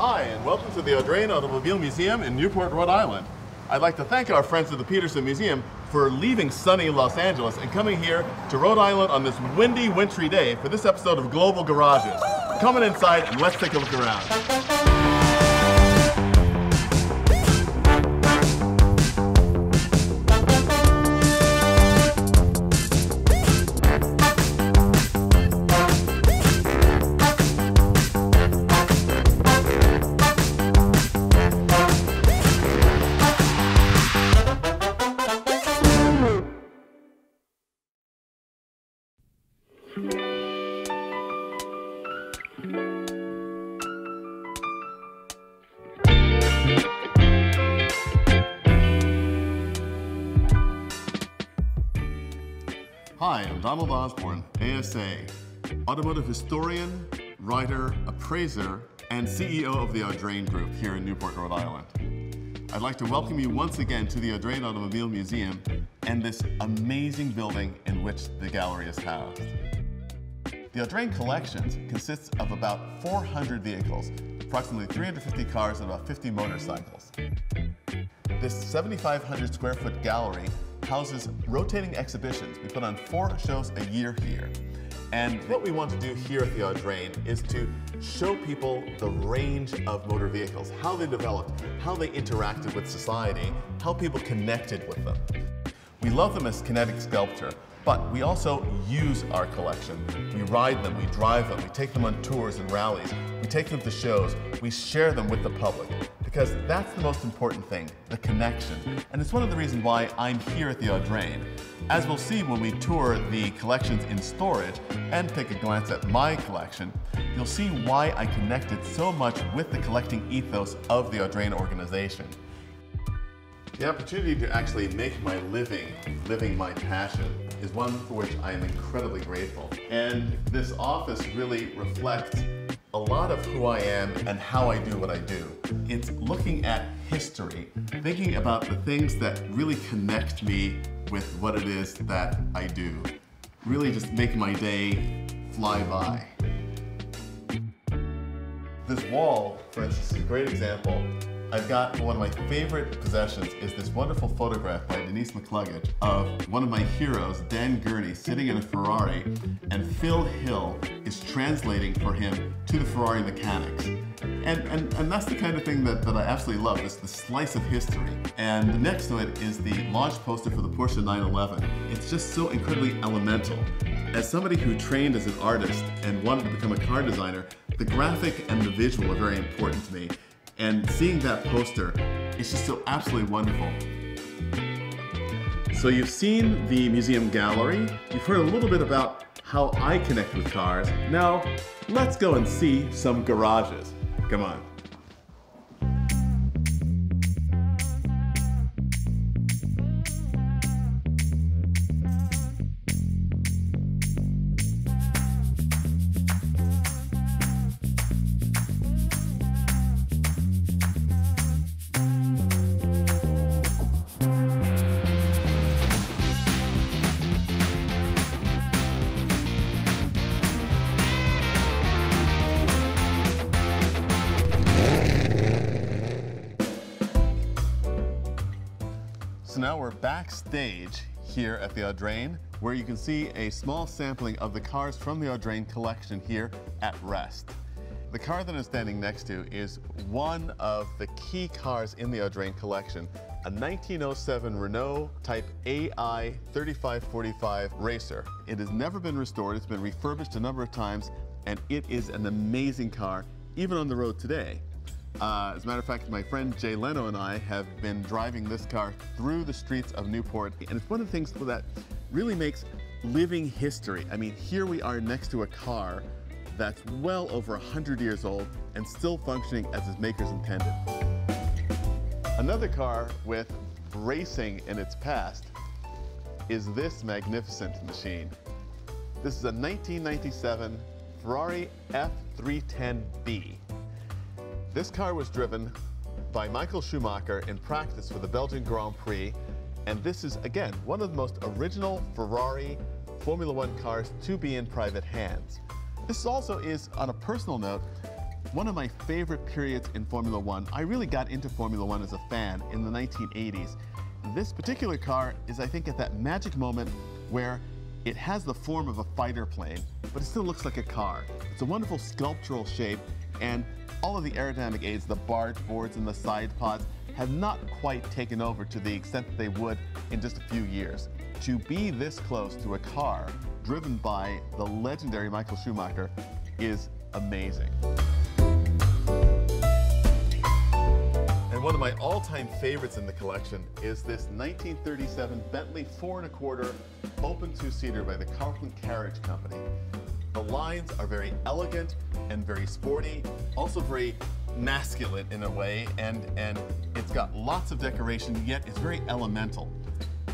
Hi, and welcome to the Audrain Automobile Museum in Newport, Rhode Island. I'd like to thank our friends at the Petersen Museum for leaving sunny Los Angeles and coming here to Rhode Island on this windy, wintry day for this episode of Global Garages. Come on inside and let's take a look around. Hi, I'm Donald Osborne, ASA, automotive historian, writer, appraiser, and CEO of the Audrain Group here in Newport, Rhode Island. I'd like to welcome you once again to the Audrain Automobile Museum and this amazing building in which the gallery is housed. The Audrain Collections consists of about 400 vehicles, approximately 350 cars and about 50 motorcycles. This 7,500 square foot gallery houses rotating exhibitions. We put on 4 shows a year here. And what we want to do here at the Audrain is to show people the range of motor vehicles, how they developed, how they interacted with society, how people connected with them. We love them as kinetic sculpture, but we also use our collection. We ride them, we drive them, we take them on tours and rallies, we take them to shows, we share them with the public, because that's the most important thing, the connection. And it's one of the reasons why I'm here at the Audrain. As we'll see when we tour the collections in storage and take a glance at my collection, you'll see why I connected so much with the collecting ethos of the Audrain organization. The opportunity to actually make my living my passion, is one for which I am incredibly grateful. And this office really reflects a lot of who I am and how I do what I do. It's looking at history, thinking about the things that really connect me with what it is that I do. Really just make my day fly by. This wall, for instance, is a great example. I've got one of my favorite possessions is this wonderful photograph by Denise McCluggage of one of my heroes, Dan Gurney, sitting in a Ferrari, and Phil Hill is translating for him to the Ferrari mechanics. And that's the kind of thing that I absolutely love, is the slice of history. And next to it is the launch poster for the Porsche 911. It's just so incredibly elemental. As somebody who trained as an artist and wanted to become a car designer, the graphic and the visual are very important to me. And seeing that poster is just so absolutely wonderful. So you've seen the museum gallery, you've heard a little bit about how I connect with cars. Now, let's go and see some garages. Come on. So now we're backstage here at the Audrain, where you can see a small sampling of the cars from the Audrain collection here at rest. The car that I'm standing next to is one of the key cars in the Audrain collection, a 1907 Renault Type AI 3545 Racer. It has never been restored, it's been refurbished a number of times, and it is an amazing car, even on the road today. As a matter of fact, my friend Jay Leno and I have been driving this car through the streets of Newport, and it's one of the things that really makes living history. I mean, here we are next to a car that's well over 100 years old and still functioning as its makers intended. Another car with racing in its past is this magnificent machine. This is a 1997 Ferrari F310B. This car was driven by Michael Schumacher in practice for the Belgian Grand Prix, and this is, again, one of the most original Ferrari Formula One cars to be in private hands. This also is, on a personal note, one of my favorite periods in Formula One. I really got into Formula One as a fan in the 1980s. This particular car is, I think, at that magic moment where it has the form of a fighter plane, but it still looks like a car. It's a wonderful sculptural shape, and all of the aerodynamic aids, the barge boards and the side pods, have not quite taken over to the extent that they would in just a few years. To be this close to a car driven by the legendary Michael Schumacher is amazing. And one of my all-time favorites in the collection is this 1937 Bentley 4 1/4 open two-seater by the Carlton Carriage Company. The lines are very elegant and very sporty, also very masculine in a way, and it's got lots of decoration, yet it's very elemental.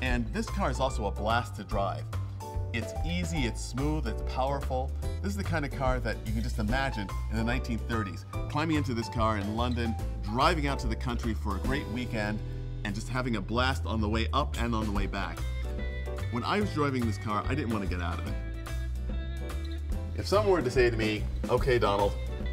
And this car is also a blast to drive. It's easy, it's smooth, it's powerful. This is the kind of car that you can just imagine in the 1930s, climbing into this car in London, driving out to the country for a great weekend, and just having a blast on the way up and on the way back. When I was driving this car, I didn't want to get out of it. If someone were to say to me, okay, Donald,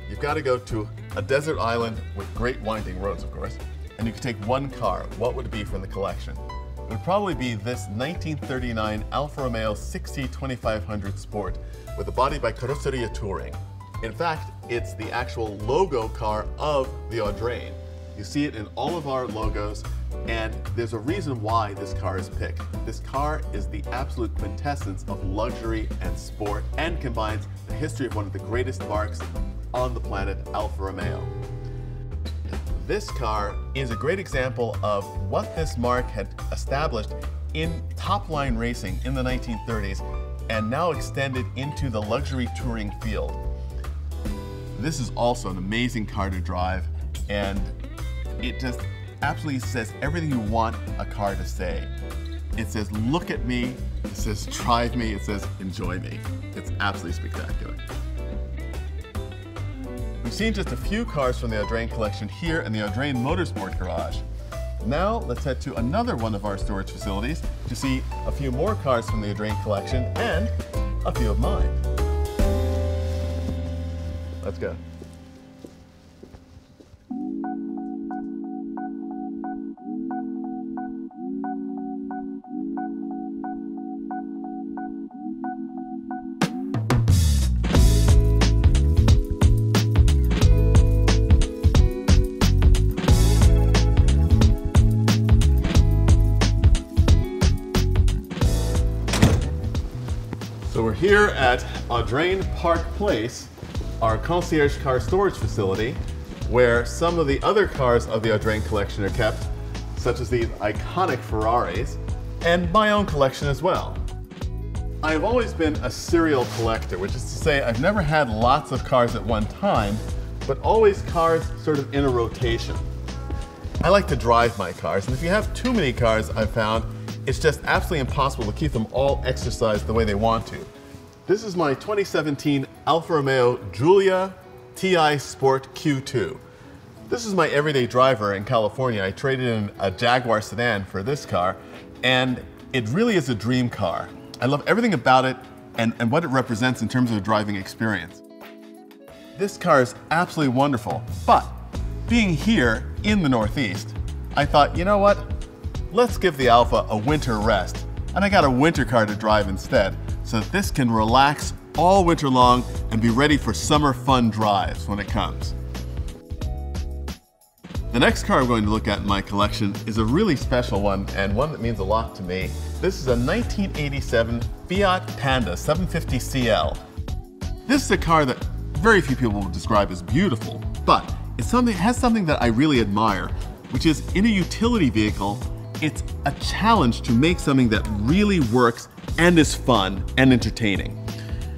you've got to go to a desert island with great winding roads, of course, and you could take one car, what would it be from the collection? It would probably be this 1939 Alfa Romeo 6C 2500 Sport with a body by Carrozzeria Touring. In fact, it's the actual logo car of the Audrain. You see it in all of our logos, and there's a reason why this car is picked. This car is the absolute quintessence of luxury and sport, and combines the history of one of the greatest marques on the planet, Alfa Romeo. This car is a great example of what this marque had established in top-line racing in the 1930s and now extended into the luxury touring field. This is also an amazing car to drive, and it just absolutely says everything you want a car to say. It says, look at me, it says, drive me, it says, enjoy me. It's absolutely spectacular. We've seen just a few cars from the Audrain collection here in the Audrain Motorsport Garage. Now let's head to another one of our storage facilities to see a few more cars from the Audrain collection and a few of mine. Let's go. So we're here at Audrain Park Place, our concierge car storage facility, where some of the other cars of the Audrain collection are kept, such as these iconic Ferraris, and my own collection as well. I've always been a serial collector, which is to say I've never had lots of cars at one time, but always cars sort of in a rotation. I like to drive my cars, and if you have too many cars, I've found, it's just absolutely impossible to keep them all exercised the way they want to. This is my 2017 Alfa Romeo Giulia TI Sport Q2. This is my everyday driver in California. I traded in a Jaguar sedan for this car, and it really is a dream car. I love everything about it and what it represents in terms of the driving experience. This car is absolutely wonderful, but being here in the Northeast, I thought, you know what? Let's give the Alfa a winter rest. And I got a winter car to drive instead, so that this can relax all winter long and be ready for summer fun drives when it comes. The next car I'm going to look at in my collection is a really special one, and one that means a lot to me. This is a 1987 Fiat Panda 750 CL. This is a car that very few people would describe as beautiful, but it has something that I really admire, which is in a utility vehicle, it's a challenge to make something that really works and is fun and entertaining.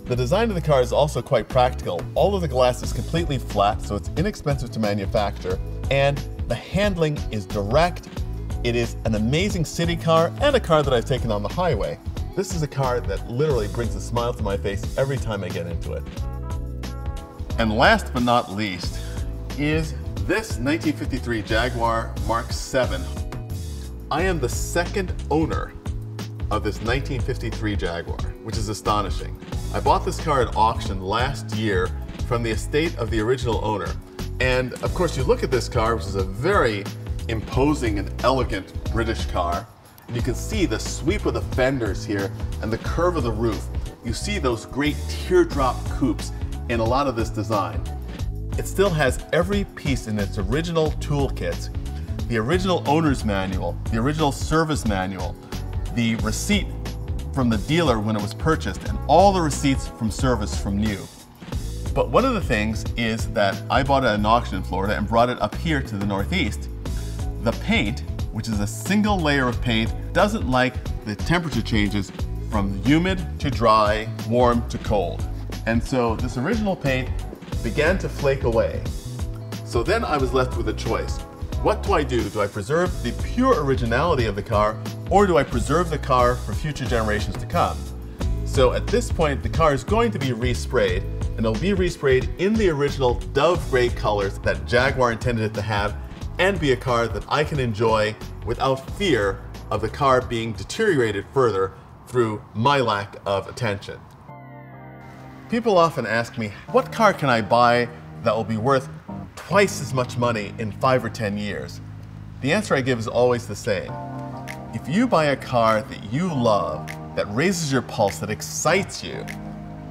The design of the car is also quite practical. All of the glass is completely flat, so it's inexpensive to manufacture, and the handling is direct. It is an amazing city car and a car that I've taken on the highway. This is a car that literally brings a smile to my face every time I get into it. And last but not least is this 1953 Jaguar Mark 7. I am the second owner of this 1953 Jaguar, which is astonishing. I bought this car at auction last year from the estate of the original owner. And of course, you look at this car, which is a very imposing and elegant British car. And you can see the sweep of the fenders here and the curve of the roof. You see those great teardrop coupes in a lot of this design. It still has every piece in its original toolkit, the original owner's manual, the original service manual, the receipt from the dealer when it was purchased, and all the receipts from service from new. But one of the things is that I bought it at an auction in Florida and brought it up here to the Northeast. The paint, which is a single layer of paint, doesn't like the temperature changes from humid to dry, warm to cold. And so this original paint began to flake away. So then I was left with a choice. What do I do? Do I preserve the pure originality of the car, or do I preserve the car for future generations to come? So at this point, the car is going to be resprayed, and it'll be resprayed in the original dove gray colors that Jaguar intended it to have, and be a car that I can enjoy without fear of the car being deteriorated further through my lack of attention. People often ask me, what car can I buy that will be worth twice as much money in 5 or 10 years? The answer I give is always the same. If you buy a car that you love, that raises your pulse, that excites you,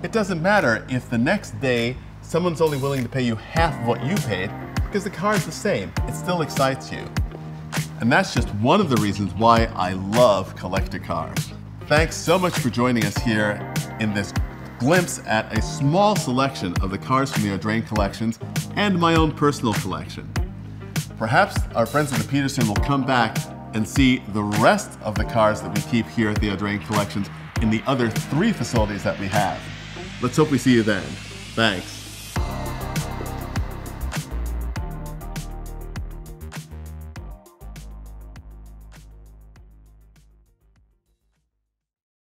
it doesn't matter if the next day someone's only willing to pay you half of what you paid, because the car is the same. It still excites you. And that's just one of the reasons why I love collector cars. Thanks so much for joining us here in this glimpse at a small selection of the cars from the Audrain collections and my own personal collection. Perhaps our friends at the Petersen will come back and see the rest of the cars that we keep here at the Audrain collections in the other 3 facilities that we have. Let's hope we see you then. Thanks.